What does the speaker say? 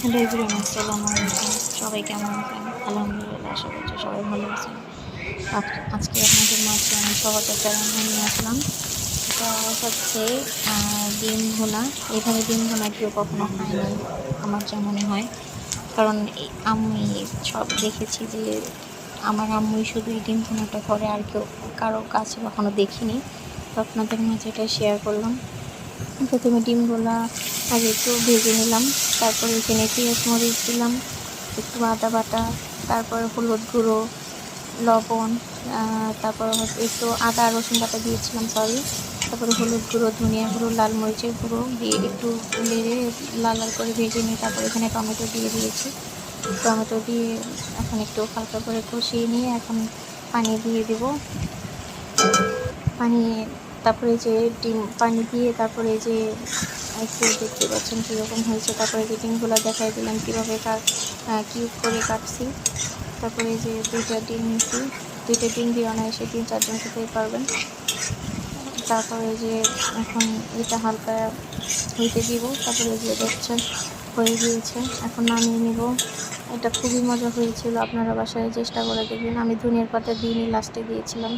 Hello everyone, আসসালামু আলাইকুম। সবাই কেমন আছেন? আলহামদুলিল্লাহ, আশা করছি সবাই ভালো আছেন। আজকে আপনাদের মাঝে আমি সহজ একটা রান্না নিয়ে আসলাম। এটা হচ্ছে ডিম ভুনা। এভাবে ডিম ভুনা কেউ কখনো খায় নাই আমার যা মনে হয়। কারণ আমি সব দেখেছি যে আমার আম্মুই শুধু এই ডিম ভুনাটা করে, আর কেউ কারো কাছে কখনো দেখিনি। তো আপনাদের মাঝে এটা শেয়ার করলাম। প্রথমে ডিমগুলা আগে একটু ভেজে নিলাম, তারপরে এখানে পেঁয়াজ মরিচ দিলাম, একটু আদা বাটা, তারপরে হলুদ গুঁড়ো, লবণ, তারপরে হচ্ছে একটু আদা রসুন বাটা দিয়েছিলাম, সরি। তারপরে হলুদ গুঁড়ো, ধনিয়া গুঁড়ো, লাল মরিচের গুঁড়ো দিয়ে একটু নেড়ে লাল লাল করে ভেজে নিয়ে তারপর এখানে টমেটো দিয়ে দিয়েছি। টমেটো দিয়ে এখন একটু হালকা করে কষিয়ে নিয়ে এখন পানি দিয়ে দেব। পানি, তারপরে যে ডিম পানি দিয়ে তারপরে যে একটু দেখতে পাচ্ছেন কীরকম হয়েছে। তারপরে যে ডিমগুলো দেখাই দিলাম কীভাবে কিউব করে কাটছি। তারপরে যে দুইটা ডিম নিয়েছি, দুইটা ডিম দিয়ে অনায়াসে 3-4 জন খেতে পারবেন। তারপরে যে এখন এটা হালকা হইতে দিব, তারপরে যে দেখছেন হয়ে গিয়েছে, এখন নামিয়ে নিব। এটা খুবই মজা হয়েছিল, আপনারা বাসায় চেষ্টা করে দেখবেন। আমি ধনিয়ার পাতা দিইনি, লাস্টে দিয়েছিলাম।